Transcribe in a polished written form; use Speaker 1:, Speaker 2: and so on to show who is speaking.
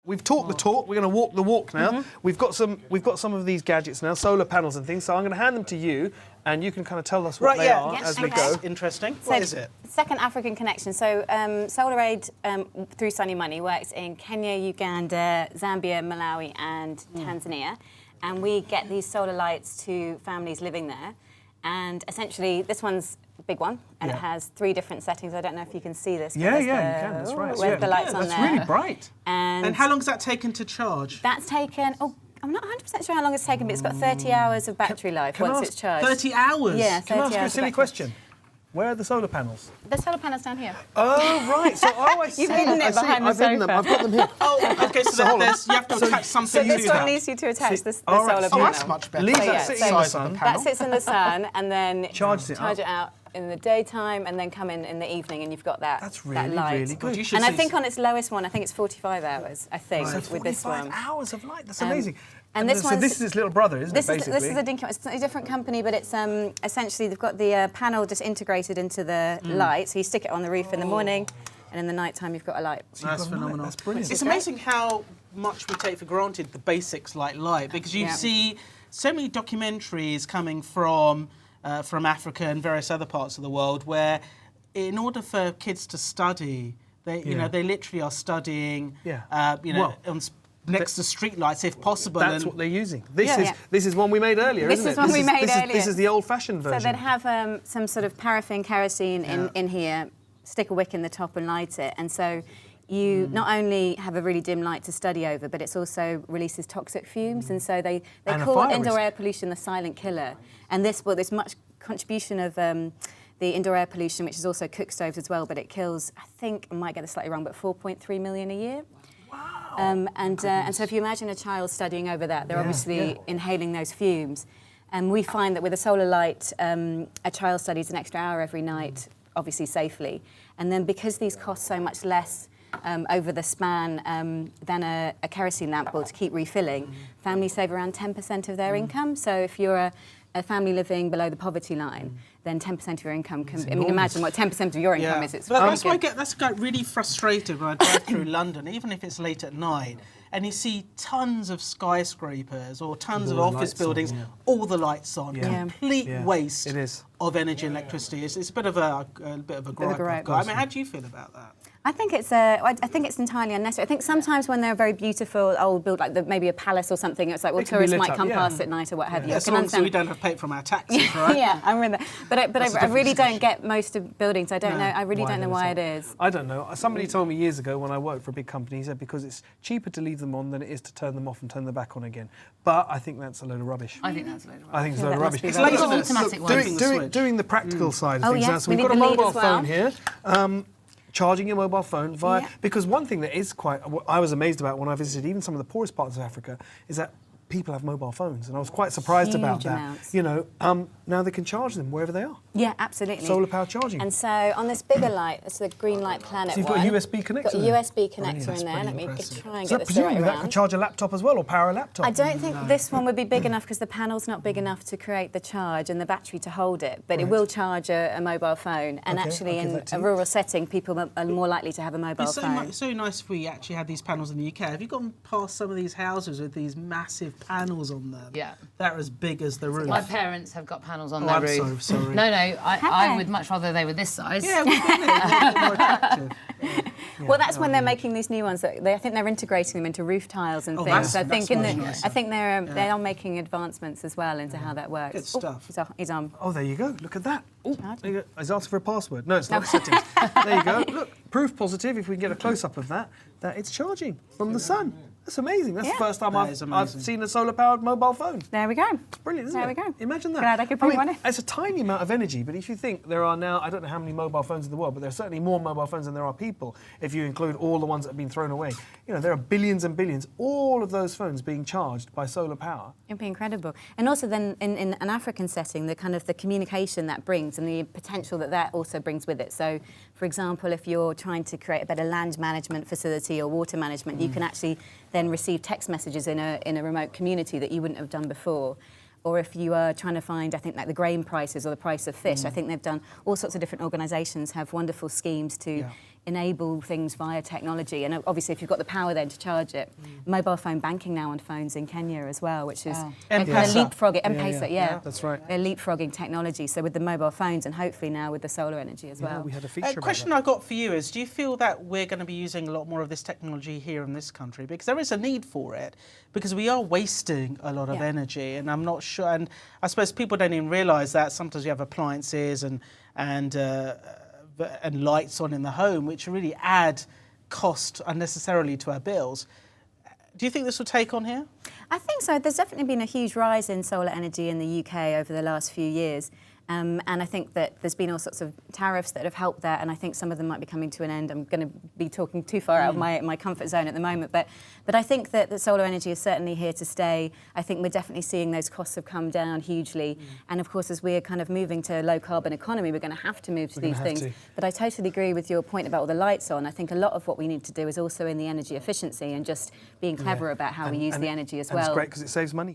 Speaker 1: we've talked the talk. We're going to walk the walk now. We've got some of these gadgets now, solar panels and things. So I'm going to hand them to you, and you can kind of tell us what they are as we go.
Speaker 2: Interesting. What is it?
Speaker 3: Second African connection. So SolarAid through Sunny Money works in Kenya, Uganda, Zambia, Malawi, and Tanzania, and we get these solar lights to families living there. And essentially, this one's a big one, and it has 3 different settings. I don't know if you can see this.
Speaker 1: Yeah, you can. That's right.
Speaker 3: With the lights on there.
Speaker 1: That's really bright.
Speaker 2: And how long has that taken to charge?
Speaker 3: That's taken. Oh, I'm not 100% sure how long it's taken, but it's got 30 hours of battery life once it's charged.
Speaker 2: 30 hours?
Speaker 3: Yeah, 30
Speaker 1: Can I ask you a
Speaker 3: hours
Speaker 1: silly question? Where are the solar panels?
Speaker 3: The solar panels down here.
Speaker 1: Oh, right. So, I see.
Speaker 3: You've hidden it behind the
Speaker 1: I've hidden them.
Speaker 3: sofa.
Speaker 1: I've got them here.
Speaker 2: Oh, okay, so you have to attach something
Speaker 3: So
Speaker 2: to
Speaker 3: this
Speaker 2: that.
Speaker 3: one needs you to attach the
Speaker 1: all right,
Speaker 3: solar
Speaker 1: so
Speaker 3: panel.
Speaker 2: That's much better.
Speaker 1: Leave
Speaker 3: So,
Speaker 1: that
Speaker 3: yeah,
Speaker 1: sitting
Speaker 3: so
Speaker 1: in the sun.
Speaker 3: That sits in the sun, and then
Speaker 1: Charges it
Speaker 3: charge
Speaker 1: up.
Speaker 3: it out in the daytime, and then come in the evening, and you've got that.
Speaker 1: That's
Speaker 3: that
Speaker 1: really,
Speaker 3: light.
Speaker 1: really good.
Speaker 3: And I think on its lowest one, I think it's 45 hours. I think with this one.
Speaker 1: 45 hours of light. That's amazing.
Speaker 3: And this
Speaker 1: so this is his little brother, isn't it? Basically,
Speaker 3: this is a Dinky. It's a different company, but it's essentially they've got the panel just integrated into the light. So you stick it on the roof in the morning, and in the night time you've got a light.
Speaker 2: That's phenomenal.
Speaker 1: That's brilliant.
Speaker 2: It's amazing how much we take for granted the basics like light, because you see so many documentaries coming from Africa and various other parts of the world where, in order for kids to study, they they literally are studying on next to street lights if possible.
Speaker 1: That's what they're using. This is one we made earlier, isn't it?
Speaker 3: This is one we made earlier.
Speaker 1: This is the old-fashioned version.
Speaker 3: So they'd have some sort of paraffin kerosene in here, stick a wick in the top and light it, and so you not only have a really dim light to study over, but it also releases toxic fumes, and so they call indoor air pollution the silent killer. And this much contribution of the indoor air pollution, which is also cook stoves as well, but it kills, I think, I might get this slightly wrong, but 4.3 million a year. And so if you imagine a child studying over that, they're obviously inhaling those fumes. And we find that with a solar light, a child studies an extra hour every night, obviously safely. And then because these cost so much less over the span than a kerosene lamp will to keep refilling, families save around 10% of their income. So if you're a family living below the poverty line, then 10% of your income can... I mean, imagine what 10% of your income is. It's
Speaker 2: that's why I get really frustrated when I drive through London, even if it's late at night, and you see tons of skyscrapers or tons of office buildings, all the lights on, complete waste of energy and electricity. It's a bit of a gripe I've got. I mean, how do you feel about that?
Speaker 3: I think it's entirely unnecessary. I think sometimes when they're very beautiful old build, like maybe a palace or something, it's like, well, tourists might come past at night or what have you.
Speaker 2: Yeah, so we don't have to pay from our taxes, right?
Speaker 3: Yeah, I'm with that. But I really don't get most of buildings. I don't know. I really don't know why it is.
Speaker 1: I don't know. Somebody told me years ago when I worked for a big company, he said because it's cheaper to leave them on than it is to turn them off and turn them back on again. But I think that's a load of rubbish.
Speaker 4: I think that's a load of rubbish.
Speaker 1: I think it's a load of rubbish.
Speaker 2: It's laziness.
Speaker 4: Automatic ones.
Speaker 1: Doing the practical side of things.
Speaker 3: yes,
Speaker 1: So
Speaker 3: we
Speaker 1: we've got a
Speaker 3: need the lead
Speaker 1: mobile
Speaker 3: as well.
Speaker 1: phone here. Charging your mobile phone via... Because one thing that is I was amazed about when I visited even some of the poorest parts of Africa is that people have mobile phones, and I was quite surprised about that.
Speaker 3: Amounts.
Speaker 1: You know, now they can charge them wherever they are.
Speaker 3: Yeah, absolutely.
Speaker 1: Solar power charging.
Speaker 3: And so on this bigger light, it's the Green Light Planet
Speaker 1: So you've
Speaker 3: one.
Speaker 1: got a USB connector
Speaker 3: Got a
Speaker 1: there?
Speaker 3: USB connector in there. Let me try and
Speaker 1: So
Speaker 3: get this the right
Speaker 1: presumably that could
Speaker 3: around.
Speaker 1: charge a laptop as well, or power a laptop.
Speaker 3: I don't think this one would be big enough because the panel's not big enough to create the charge and the battery to hold it, but it will charge a mobile phone. And actually in a rural setting, people are more likely to have a mobile phone.
Speaker 2: It's so nice if we actually had these panels in the UK. Have you gone past some of these houses with these massive panels on them?
Speaker 4: Yeah.
Speaker 2: They're as big as the roof.
Speaker 4: My parents have got panels on their roof.
Speaker 2: I'm so sorry.
Speaker 4: No, I would much rather they were this size.
Speaker 2: Yeah, we've done it. They're a bit more attractive.
Speaker 3: Well, that's when they're making these new ones. I think they're integrating them into roof tiles and things. So I think they are making advancements as well into how that works.
Speaker 2: Good stuff.
Speaker 3: He's on.
Speaker 1: Oh, there you go. Look at that. Oh, there you go. He's asking for a password. No, it's not settings. There you go. Look, proof positive, if we can get a close-up of that it's charging from the sun. That's amazing. That's the first time I've seen a solar-powered mobile phone.
Speaker 3: There we go.
Speaker 1: It's brilliant, isn't it?
Speaker 3: There we go.
Speaker 1: Imagine that.
Speaker 3: Glad I could bring one in.
Speaker 1: It's a tiny amount of energy, but if you think there are now, I don't know how many mobile phones in the world, but there are certainly more mobile phones than there are people, if you include all the ones that have been thrown away. You know, there are billions and billions, all of those phones being charged by solar power.
Speaker 3: It'd be incredible. And also then in an African setting, the kind of the communication that brings and the potential that also brings with it. So, for example, if you're trying to create a better land management facility or water management, you can actually then receive text messages in a remote community that you wouldn't have done before. Or if you are trying to find, I think, like the grain prices or the price of fish, I think they've done, all sorts of different organisations have wonderful schemes to enable things via technology. And obviously, if you've got the power then to charge it, mobile phone banking now on phones in Kenya as well, which is kind of leapfrogging. M-Pesa,
Speaker 1: that's right.
Speaker 3: They're leapfrogging technology. So with the mobile phones and hopefully now with the solar energy as well.
Speaker 1: We had a feature
Speaker 2: A question I got for you is, do you feel that we're going to be using a lot more of this technology here in this country? Because there is a need for it, because we are wasting a lot of energy, and I'm not sure, and I suppose people don't even realise that sometimes you have appliances and lights on in the home, which really add cost unnecessarily to our bills. Do you think this will take on here?
Speaker 3: I think so. There's definitely been a huge rise in solar energy in the UK over the last few years. And I think that there's been all sorts of tariffs that have helped that, and I think some of them might be coming to an end. I'm going to be talking too far out of my comfort zone at the moment, but I think that the solar energy is certainly here to stay. I think we're definitely seeing those costs have come down hugely, and of course, as we're kind of moving to a low carbon economy, we're going to have to move to these things. But I totally agree with your point about all the lights on. I think a lot of what we need to do is also in the energy efficiency and just being clever about how we use the energy as well.
Speaker 1: It's great because it saves money.